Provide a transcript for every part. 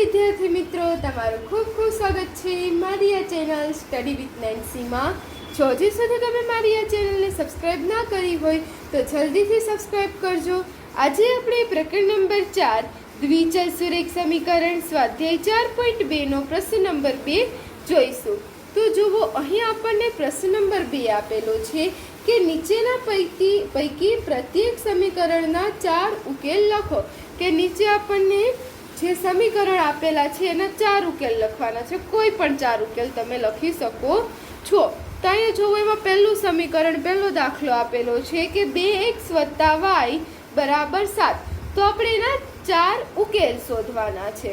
વિદ્યાર્થી મિત્રો, તમારું ખૂબ ખૂબ સ્વાગત છે મારી આ ચેનલ સ્ટડી વિથ નેન્સીમાં। જો હજી સુધી તમે મારી આ ચેનલને સબસ્ક્રાઈબ ના કરી હોય તો જલ્દીથી સબસ્ક્રાઈબ કરજો। આજે આપણે પ્રકરણ નંબર 4 દ્વિચલ સુરેખ સમીકરણ સ્વાધ્યાય 4.2 નો પ્રશ્ન નંબર 2 જોઈશું। તો જુઓ, અહીં આપણને પ્રશ્ન નંબર 2 આપેલો છે કે નીચેના પૈકી પ્રત્યેક સમીકરણના 4 ઉકેલ લખો। કે નીચે આપણને જે સમીકરણ આપેલા છે એના 4 ઉકેલ લખવાના છે। કોઈ પણ 4 ઉકેલ તમે લખી શકો છો। તો અહીંયા જુઓ, એમાં પહેલું સમીકરણ, પહેલો દાખલો આપેલો છે કે 2x + y = 7। તો આપણે એના 4 ઉકેલ શોધવાના છે।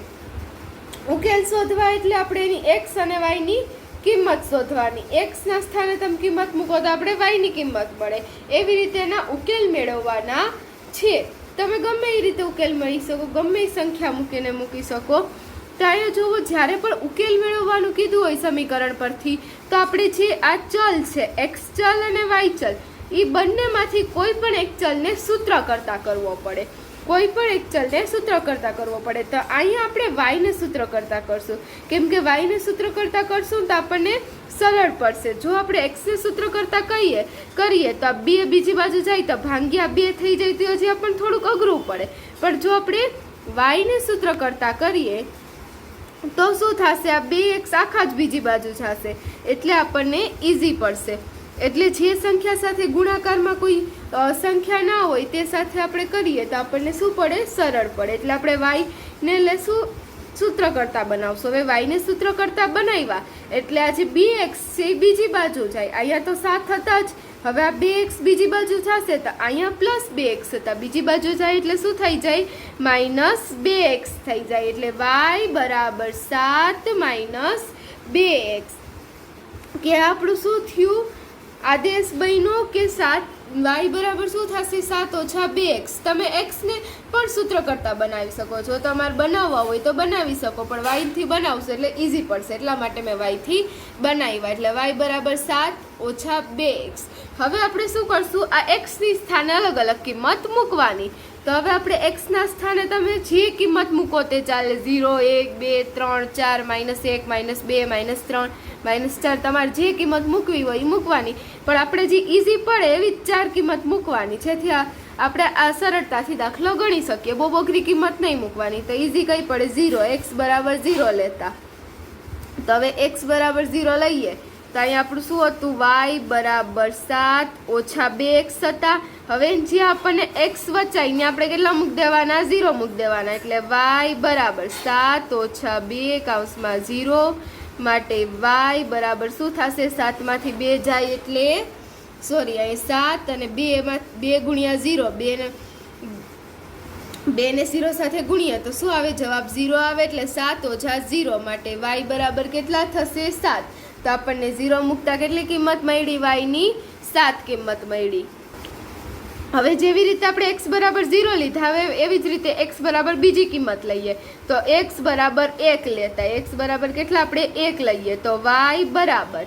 ઉકેલ શોધવા એટલે આપણે એની x અને y ની કિંમત શોધવાની। x ના સ્થાને તમે કિંમત મૂકો તો આપણે y ની કિંમત મળે। એવી રીતે એના ઉકેલ મેળવવાના છે। તમે ગમે એ રીતે ઉકેલ મળી શકો, ગમે એ સંખ્યા મૂકીને મૂકી શકો। તો અહીંયા જુઓ, જ્યારે પણ ઉકેલ મેળવવાનું કીધું હોય સમીકરણ પરથી, તો આપણે જે આ ચલ છે x ચલ અને y ચલ, એ બંનેમાંથી કોઈ પણ એક ચલને સૂત્ર કરતા કરવો પડે। કોઈ પણ એક ચલને સૂત્ર કરતા કરવો પડે। તો અહીંયા આપણે y ને સૂત્ર કરતા કરશું, કેમ કે y ને સૂત્ર કરતા કરશું તો આપણને સરળ પડશે। જો આપણે x ને સૂત્ર કરતા કરીએ તો આ 2 બીજી બાજુ જાય તો ભાંગ્યા 2 થઈ જાય તો હજી આપણને થોડુંક અઘરું પડે। પણ જો આપણે y ને સૂત્ર કરતા કરીએ તો શું થશે, આ 2x આખા જ બીજી બાજુ જશે, એટલે આપણને ઈઝી પડશે। એટલે જે સંખ્યા સાથે ગુણાકારમાં કોઈ સંખ્યા ના હોય તે સાથે આપણે કરીએ તો આપણને શું પડે, સરળ પડે। એટલે આપણે y ને લેશું, સૂત્ર કરતા બનાવશો। હવે y ને સૂત્ર કરતા બનાવ્યા એટલે આ જે 2x છે એ બીજી બાજુ જાય। અહીંયા તો 7 હતા જ, હવે આ 2x બીજી બાજુ જશે તો અહીંયા +2x હતા, બીજી બાજુ જાય એટલે શું થઈ જાય, -2x થઈ જાય। એટલે y = 7 - 2x। કે આપણું શું થયું, આદેશ બન્યો કે y બરાબર શું થશે, 7 - 2x। તમે x ને પણ સૂત્ર કરતા બનાવી શકો છો, તમારે બનાવવા હોય તો બનાવી શકો, પણ y થી બનાવશો એટલે ઈઝી પડશે, એટલા માટે મેં y થી બનાવ્યા। એટલે y = 7 - 2x। હવે આપણે શું કરશું, આ x ની સ્થાને અલગ અલગ કિંમત મૂકવાની। તો હવે આપણે x ના સ્થાને તમે જે કિંમત મૂકો તે ચાલે, 0 1 2 3 4 -1 -2 -3 -4, તમારે જે કિંમત મૂકવી હોય એ મૂકવાની। પણ આપણે જે ઈઝી પડે એવી જ 4 કિંમત મૂકવાની, જેથી આપણે આ સરળતાથી દાખલો ગણી શકીએ। બહુ અઘરી કિંમત નહીં મૂકવાની। તો ઈઝી કઈ પડે, 0, x = 0 લેતા। તો હવે x = 0 લઈએ તો અહીંયા આપણું શું હતું, y = 7 - 2x હતા। હવે જે આપણને x વચાય ને આપણે કેટલા મૂકી દેવાના, 0 મૂકી દેવાના। એટલે y = 7 - 2 કૌંસમાં 0 માટે y બરાબર શું થશે, 7 માંથી 2 જાય એટલે સોરી, અહીં 7 અને 2 માં 2 × 0, 2 ને 0 સાથે ગુણીએ તો શું આવે, જવાબ 0 આવે। એટલે 7 - 0 માટે y બરાબર કેટલા થશે, 7। તો આપણને 0 મૂકતા કેટલી કિંમત મળી, y ની 7 કિંમત મળી। હવે જેવી રીતે આપણે x = 0 લીધા, હવે એવી જ રીતે x બરાબર બીજી કિંમત લઈએ તો x = 1 લેતા। x બરાબર કેટલા, આપણે 1 લઈએ તો y બરાબર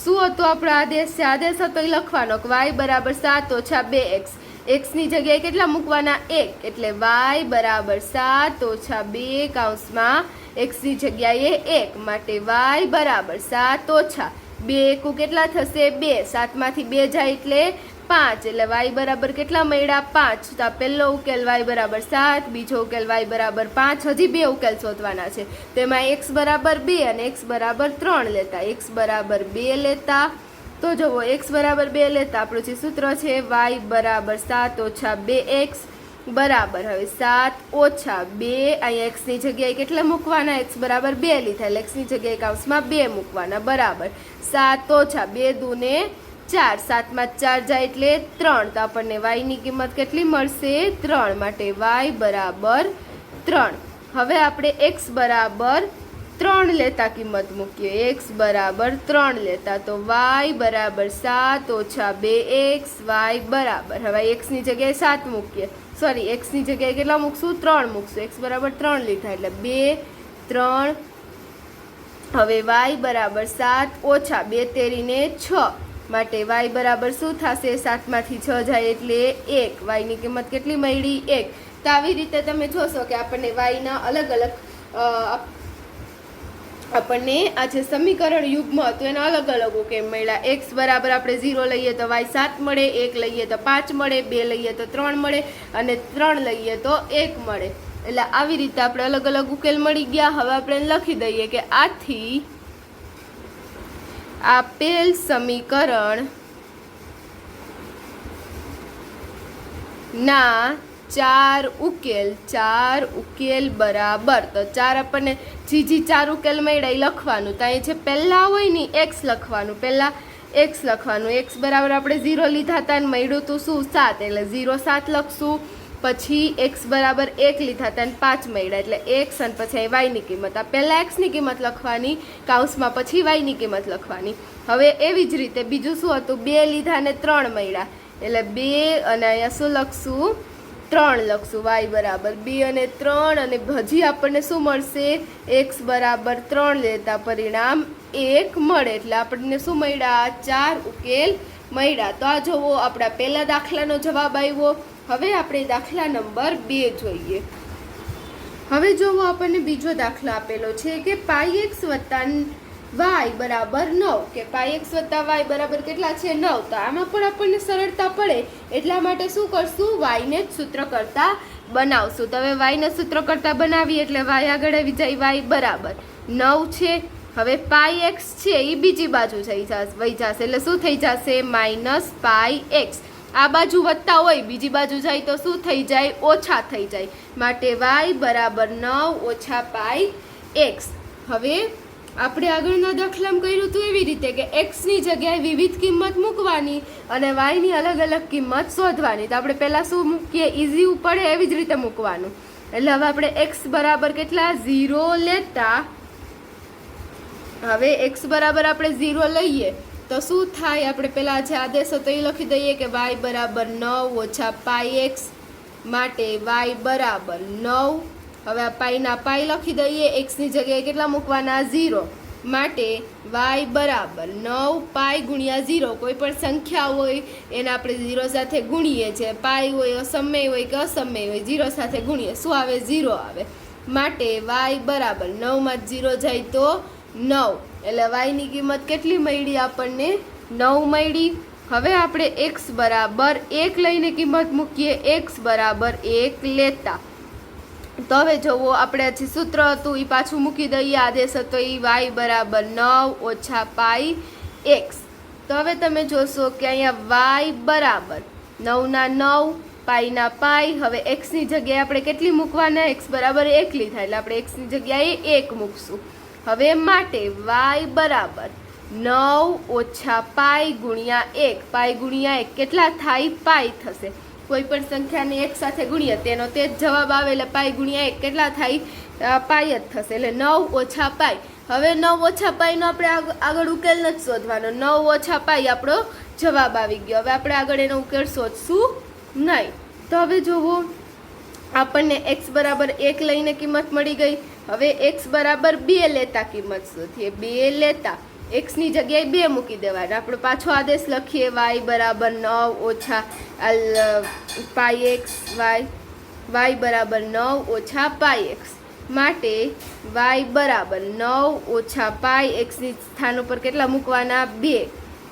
શું હતો આપણો આદેશ છે, આદેશ હતો એ લખવાનો કે y = 7 - 2x। x ની જગ્યાએ કેટલા મૂકવાના, 1, એટલે y = 7 - 2 કૌંસમાં x ની જગ્યાએ 1 માટે y = 7 - 2 કેટલા થશે, 2, 7 માંથી 2 જાય એટલે 5, એટલે y બરાબર કેટલા મળ્યા, 5। તો આ પહેલો ઉકેલ y = 7, બીજો ઉકેલ y = 5, હજી 2 ઉકેલ શોધવાના છે। તો એમાં x = 2 અને x = 3 લેતા। x = 2 લેતા તો જુઓ, x = 2 લેતા આપણું જે સૂત્ર છે y = 7 - 2x બરાબર, હવે 7 - 2, અહીંયા x ની જગ્યાએ કેટલા મૂકવાના, x = 2 લીધા એટલે x ની જગ્યાએ કૌંસમાં 2 મૂકવાના બરાબર। 7 - 2 = 2 × 4, 7 માં 4 જાય એટલે 3, તો આપણને y ની કિંમત કેટલી મળશે, 3 માટે y = 3। હવે આપણે x = 3 લેતા કિંમત મૂકીએ, x = 3 લેતા તો y = 7 - 2x, y બરાબર, હવે x ની જગ્યાએ 7 મૂકીએ, સોરી x ની જગ્યાએ કેટલા મૂકશું, 3 મૂકશું। x = 3 લીધા એટલે 2 3, હવે y = 7 - 2 × 6 માટે y બરાબર શું થશે, 7 માંથી 6 જાય એટલે 1, y ની કિંમત કેટલી મળી, 1। તો આવી રીતે તમે જોશો કે આપણને y ના અલગ અલગ આપણને આ જે સમીકરણ યુગ્મ હતું એના અલગ અલગ ઉકેલ મળ્યા. એક્સ બરાબર આપણે 0 લઈએ તો વાય 7 મળે, 1 લઈએ તો 5 મળે, 2 લઈએ તો 3 મળે અને 3 લઈએ તો 1 મળે. એટલે આવી રીતે આપણે અલગ અલગ ઉકેલ મળી ગયા. હવે આપણે લખી દઈએ કે આથી આપેલ સમીકરણ ના ચાર ઉકેલ બરાબર. તો ચાર આપણને જે 4 ઉકેલ મળ્યા એ લખવાનું. તો અહીં જે પહેલા હોય ને એક્સ લખવાનું, પહેલા એક્સ લખવાનું. એક્સ બરાબર આપણે 0 લીધા હતા ને મળ્યું હતું શું 7, એટલે 0 7 લખશું. પછી એક્સ બરાબર 1 લીધા હતા ને 5 મળ્યા એટલે એક્સ, અને પછી વાયની કિંમત. આ પહેલાં એક્સની કિંમત લખવાની કૌંસમાં, પછી વાયની કિંમત લખવાની. હવે એવી જ રીતે બીજું શું હતું, 2 લીધા ને 3 મળ્યા એટલે 2, અને અહીંયા શું લખશું 3 લખશું. વાય બરાબર 2 અને 3, અને હજી આપણને શું મળશે, એક્સ બરાબર 3 લેતા પરિણામ 1 મળે. એટલે આપણને શું મળ્યા, 4 ઉકેલ મળ્યા. તો આ જોવો આપણા પહેલા દાખલાનો જવાબ આવ્યો. હવે આપણે દાખલા નંબર 2 જોઈએ. હવે જોવો આપણને બીજો દાખલો આપેલો છે કે πx વત્તા વાય બરાબર 9, કે πx વત્તા વાય બરાબર કેટલા છે 9. તો આમાં પણ આપણને સરળતા પડે એટલા માટે શું કરશું, વાયને જ સૂત્ર કરતા બનાવશું. તો હવે વાયને સૂત્ર કરતા બનાવીએ એટલે વાય આગળ આવી જાય, વાય બરાબર 9 છે. હવે πx છે એ બીજી બાજુ વહી જશે એટલે શું થઈ જશે, -πx. આ બાજુ વધતા હોય બીજી બાજુ જાય તો શું થઈ જાય, ઓછા થઈ જાય. માટે વાય બરાબર 9 ઓછા πx. હવે આપણે આગળના દાખલામાં કર્યું હતું એવી રીતે કે એક્સની જગ્યાએ વિવિધ કિંમત મૂકવાની અને વાયની અલગ અલગ કિંમત શોધવાની. તો આપણે પહેલાં શું મૂકીએ, ઇઝી પડે એવી જ રીતે મૂકવાનું. એટલે હવે આપણે એક્સ બરાબર કેટલા 0 લેતા, હવે એક્સ બરાબર આપણે 0 લઈએ તો શું થાય, આપણે પહેલાં જે આદેશ હતો એ લખી દઈએ કે વાય બરાબર 9 ઓછા πx. માટે વાય બરાબર 9. હવે આ પાઈના પાઈ લખી દઈએ, એક્સની જગ્યાએ કેટલા મૂકવાના 0. માટે વાય બરાબર 9 પાઈ ગુણ્યા 0. કોઈ પણ સંખ્યા હોય એને આપણે 0 સાથે ગુણીએ છીએ. પાઈ હોય અસમય હોય કે અસમય હોય, 0 સાથે ગુણીએ શું આવે, 0 આવે. માટે વાય બરાબર 9 માં 0 જાય તો 9. એટલે વાયની કિંમત કેટલી મળી આપણને, 9 મળી. હવે આપણે એક્સ બરાબર 1 લઈને કિંમત મૂકીએ, એક્સ બરાબર 1 લેતા. તો હવે જોવો આપણે જે સૂત્ર હતું એ પાછું મૂકી દઈએ, આદેશ હતો એ વાય બરાબર 9 ઓછા πx. તો હવે તમે જોશો કે અહીંયા વાય બરાબર 9 ના 9, પાઈના પાઈ. હવે એક્સની જગ્યાએ આપણે કેટલી મૂકવાના, એક્સ બરાબર 1 લીધા એટલે આપણે એક્સની જગ્યાએ 1 મૂકશું. હવે માટે વાય બરાબર 9 ઓછા પાઈ ગુણ્યા 1. પાઈ ગુણ્યા 1 કેટલા થાય, પાઈ થશે. કોઈ પણ સંખ્યાને 1 સાથે ગુણીએ તેનો તે જ જવાબ આવે એટલે પાઈ ગુણ્યા 1 કેટલા થાય, પાઈ જ થશે. એટલે 9 ઓછા પાઈ. હવે 9 ઓછા પાઈનો આપણે આગળ ઉકેલ નથી શોધવાનો, 9 ઓછા પાઈ આપણો જવાબ આવી ગયો. હવે આપણે આગળ એનો ઉકેલ શોધશું નહીં. તો હવે જોવો આપણને એક્સ બરાબર 1 લઈને કિંમત મળી ગઈ. હવે એક્સ બરાબર 2 લેતા કિંમત શોધીએ. 2 લેતા એક્સની જગ્યાએ 2 મૂકી દેવાના. આપણે પાછો આદેશ લખીએ, વાય બરાબર 9 ઓછા πx. વાય બરાબર 9 ઓછા πx. માટે વાય બરાબર 9 ઓછા πxની સ્થાન ઉપર કેટલા મૂકવાના, 2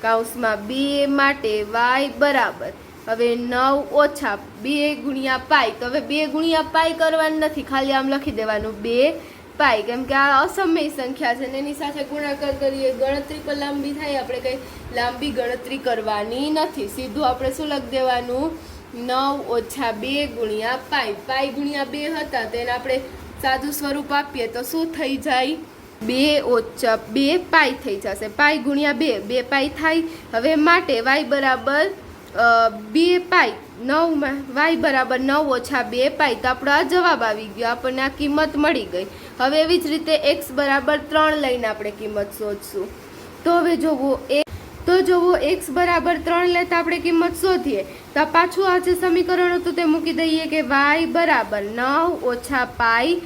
કૌંસમાં 2. માટે વાય બરાબર હવે 9 ઓછા 2 ગુણ્યા પાઈ. તો હવે 2 ગુણ્યા પાઈ કરવાનું નથી, ખાલી આમ લખી દેવાનું 2 પાઈ, કેમ કે આ અસમય સંખ્યા છે ને એની સાથે ગુણાકાર કરીએ, ગણતરી પર લાંબી થાય, આપણે કંઈ લાંબી ગણતરી કરવાની નથી. સીધું આપણે શું લખી દેવાનું, 9 ઓછા 2 ગુણ્યા પાઈ. પાઈ ગુણ્યા 2 હતા તો એને આપણે સાદું સ્વરૂપ આપીએ તો શું થઈ જાય, 2 ઓછા 2 પાઈ થઈ જશે. પાઈ ગુણ્યા 2 પાઈ થાય. હવે માટે વાય બરાબર 2 પાઈ 9 વાય બરાબર 9 ઓછા 2 પાઈ. તો આપણો આ જવાબ આવી ગયો, આપણને આ કિંમત મળી ગઈ. હવે એવી જ રીતે એક્સ બરાબર 3 લઈને આપણે કિંમત શોધશું. તો હવે જોવો એક્સ બરાબર 3 લેતા આપણે કિંમત શોધીએ તો પાછું આ જે સમીકરણ હતું તે મૂકી દઈએ કે વાય બરાબર 9 ઓછા પાઈ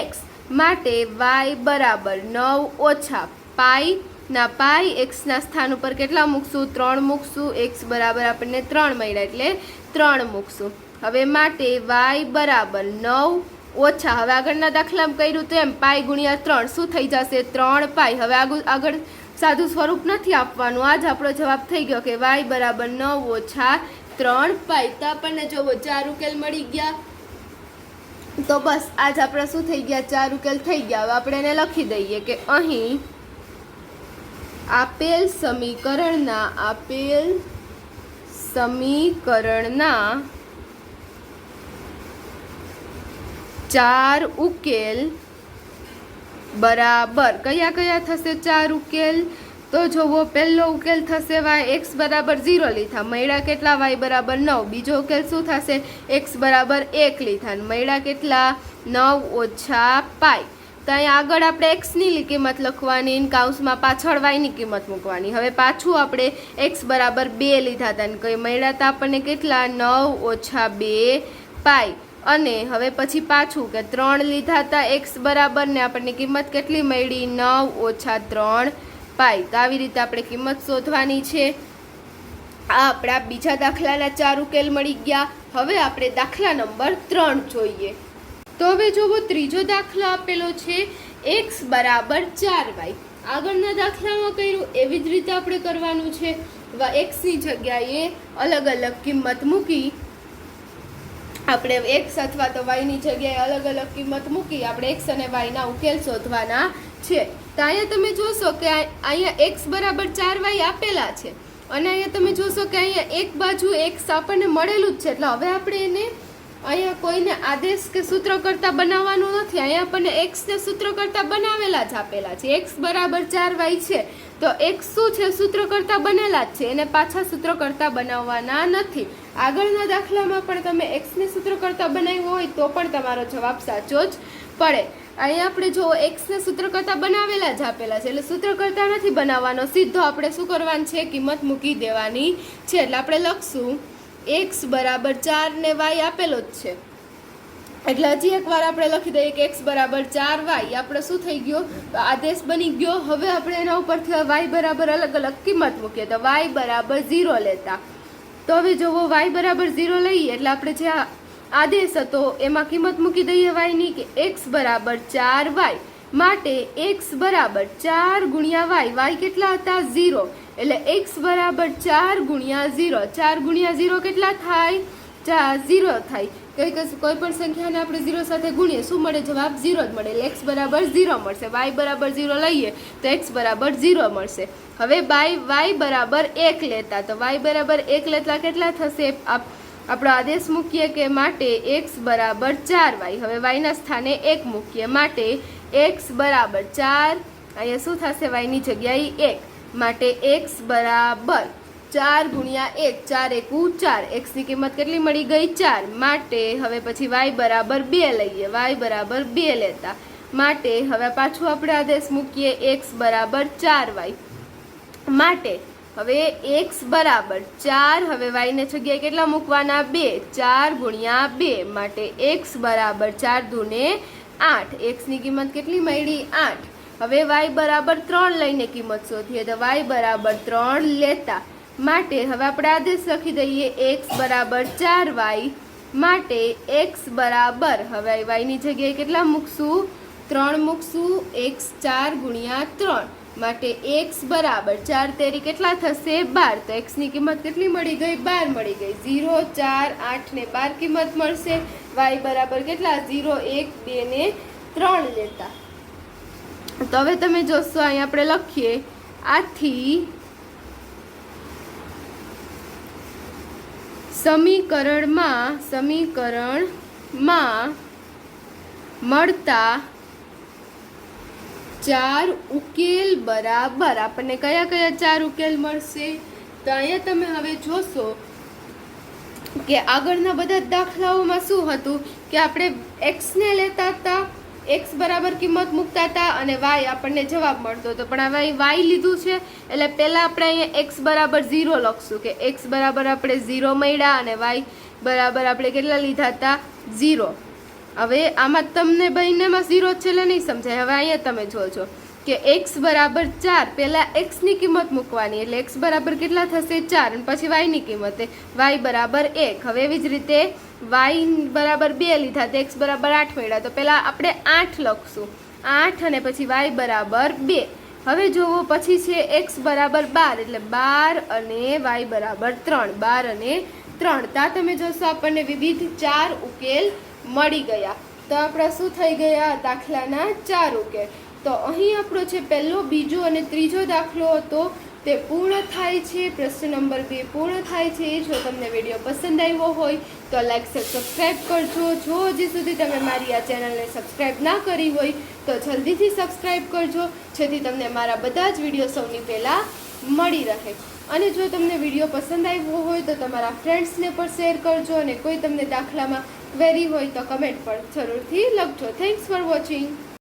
એક્સ. માટે વાય બરાબર 9 ઓછા પાઈ ના પાઈ એક્સના સ્થાન ઉપર કેટલા મૂકશું, 3 મૂકશું. એક્સ બરાબર આપણને 3 મળ્યા એટલે 3 મૂકશું. હવે માટે વાય બરાબર 9 ઓછા, હવે આગળના દાખલામાં કર્યું તો એમ પાઈ ગુણ્યા 3 શું થઈ જશે 3 પાઈ. હવે આગળ સાદું સ્વરૂપ નથી આપવાનું, આ જ આપણો જવાબ થઈ ગયો કે y બરાબર 9 ઓછા 3 પાઈ. તો આપણને જો 4 ઉકેલ મળી ગયા. તો બસ આજ આપણે શું થઈ ગયા 4 ઉકેલ થઈ ગયા. હવે આપણે એને લખી દઈએ કે અહીં આપેલ સમીકરણના 4 ઉકેલ બરાબર કયા કયા થશે 4 ઉકેલ? તો જોવો, પહેલો ઉકેલ થશે x બરાબર 0 લીધા, મળ્યા કેટલા y બરાબર 9. બીજો ઉકેલ શું થશે x બરાબર 1 લીધા, મળ્યા કેટલા 9 ઓછા પાઈ. તો અહીંયા આગળ આપણે x ની કિંમત લખવાની, કૌંસમાં પાછળ y ની કિંમત મૂકવાની. હવે પાછું આપણે x બરાબર 2 લીધા હતા, કઈ મળ્યા હતા આપણને કેટલા 9 ઓછા 2 પાઈ. અને હવે પછી પાછું કે 3 લીધા હતા x બરાબર, ને આપણને કિંમત કેટલી મળી 9 ઓછા 3 પાઈ. તો આવી રીતે આપણે કિંમત શોધવાની છે. આ આપણા બીજા દાખલાના 4 ઉકેલ મળી ગયા. હવે આપણે દાખલા નંબર 3 જોઈએ. તો હવે જોવો, ત્રીજો દાખલો આપેલો છે x બરાબર 4y. આગળના દાખલામાં કર્યું એવી જ રીતે આપણે કરવાનું છે. x ની જગ્યાએ અલગ અલગ કિંમત મૂકી, આપણે x અથવા તો y ની જગ્યાએ અલગ અલગ કિંમત મૂકી આપણે x અને y ના ઉકેલ શોધવાના છે. તો અહીંયા તમે જોશો કે અહીંયા x બરાબર 4y આપેલા છે, અને અહીંયા તમે જોશો કે અહીંયા એક બાજુ x આપણને મળેલું જ છે. એટલે હવે આપણે એને અહીંયા કોઈને આદેશ કે સૂત્ર કરતા બનાવવાનું નથી. અહીંયા આપણને x ને સૂત્ર કરતા બનાવેલા જ આપેલા છે. x બરાબર 4y છે, તો x શું છે સૂત્ર કરતા બનેલા જ છે, એને પાછા સૂત્ર કરતા બનાવવાના નથી. આગળના દાખલામાં પણ તમે x ને સૂત્ર કરતા બનાવ્યો હોય તો પણ તમારો જવાબ સાચો જ પડે. અહીંયા આપણે જો x ને સૂત્ર કરતા બનાવેલા જ આપેલા છે, એટલે સૂત્ર કરતા નથી બનાવવાનો, સીધો આપણે શું કરવાનું છે કિંમત મૂકી દેવાની છે. એટલે આપણે લખશું x બરાબર 4 ને y આપેલો જ છે, એટલે હજી એકવાર આપણે લખી દઈએ કે x બરાબર 4y. આપણે શું થઈ ગયો આદેશ બની ગયો. હવે આપણે એના ઉપરથી y બરાબર અલગ અલગ કિંમત મૂકીએ તો y બરાબર 0 લેતા. તો હવે જોવો, y બરાબર 0 લઈએ એટલે આપણે જે આદેશ હતો એમાં કિંમત મૂકી દઈએ y ની કે x બરાબર 4y. માટે x બરાબર 4 ગુણ્યા y કેટલા હતા 0, એટલે x બરાબર 4 ગુણ્યા 0. 4 ગુણ્યા 0 કેટલા થાય 0 થાય. કોઈ પણ સંખ્યાને આપણે 0 સાથે ગુણીએ શું મળે જવાબ 0 જ મળે, એટલે x બરાબર 0 મળશે. y બરાબર 0 લઈએ તો x બરાબર 0 મળશે. હવે y બરાબર 1 લેતા, તો y બરાબર 1 લેતા કેટલા થશે? આપણો આદેશ મૂકીએ કે માટે x બરાબર 4y. હવે y ના સ્થાને 1 મૂકીએ, માટે x બરાબર 4, અહીંયા શું થશે y ની જગ્યાએ 1, માટે x બરાબર 4 ગુણ્યા 1, 4 એકુ 4. x ની કિંમત કેટલી મળી ગઈ 4. માટે હવે પછી y બરાબર 2 લઈએ, y બરાબર 2 લેતા, માટે હવે પાછું આપણે આદેશ મૂકીએ x બરાબર 4y. માટે હવે x બરાબર 4, હવે y ને જગ્યાએ કેટલા મૂકવાના 2, 4 ગુણ્યા 2, માટે x બરાબર 4 દૂને 8. x ની કિંમત કેટલી મળી 8. હવે y બરાબર 3 લઈને કિંમત શોધીએ તો y બરાબર 3 લેતા, માટે હવે આપણે આદેશ લખી દઈએ x બરાબર 4y. માટે x બરાબર હવે y ની જગ્યાએ કેટલા મૂકશું 3 મૂકશું, x 4 ગુણ્યા 3, માટે x બરાબર 4 તેરી કેટલા થશે 12. તો x ની કિંમત કેટલી મળી ગઈ 12 મળી ગઈ. 0, 4, 8 ને 12 કિંમત મળશે. y બરાબર કેટલા 0, 1, 2 ને 3 લેતા. તો હવે તમે જોશો અહીં આપણે લખીએ, આથી સમીકરણમાં મળતા 4 ઉકેલ બરાબર આપણને કયા કયા 4 ઉકેલ મળશે? તો અહીંયા તમે હવે જોશો કે આગળના બધા દાખલાઓમાં શું હતું કે આપણે x ને લેતા હતા, x બરાબર કિંમત મૂકતા હતા અને y આપણને જવાબ મળતો હતો. પણ હવે y લીધું છે એટલે પહેલાં આપણે અહીંયા x બરાબર 0 લખશું કે x બરાબર આપણે 0 મળ્યા અને y બરાબર આપણે કેટલા લીધા હતા 0. હવે આમાં તમને બંનેમાં 0 છે એટલે નહીં સમજાય. હવે અહીંયા તમે જોજો કે x બરાબર 4, પહેલાં એક્સની કિંમત મૂકવાની, એટલે x બરાબર કેટલા થશે 4, અને પછી વાયની કિંમત y બરાબર 1. હવે એવી જ રીતે y બરાબર 2 લીધા તો x બરાબર 8 મળ્યા, તો પહેલાં આપણે 8 લખશું, 8 અને પછી y બરાબર 2. હવે જુઓ પછી છે x બરાબર 12, એટલે 12 અને y બરાબર 3, 12 અને 3. ત્યાં તમે જોશો આપણને વિવિધ 4 ઉકેલ મળી ગયા. તો આપણા શું થઈ ગયા દાખલાના 4 ઉકેલ. તો અહીં આપણો છે પહેલો, બીજો અને ત્રીજો દાખલો હતો તે પૂર્ણ થાય છે. પ્રશ્ન નંબર 2 પૂર્ણ થાય છે. જો તમને વિડીયો પસંદ આવ્યો હોય તો લાઈક સબસ્ક્રાઈબ કરજો. જો હજી સુધી તમે મારી આ ચેનલને સબસ્ક્રાઈબ ના કરી હોય તો જલ્દીથી સબસ્ક્રાઈબ કરજો, જેથી તમને મારા બધા જ વિડીયો સૌની પહેલાં મળી રહે. અને જો તમને વિડીયો પસંદ આવ્યો હોય તો તમારા ફ્રેન્ડ્સને પણ શેર કરજો, અને કોઈ તમને દાખલામાં ક્વેરી હોય તો કમેન્ટ પર જરૂરથી લખજો. Thanks for watching.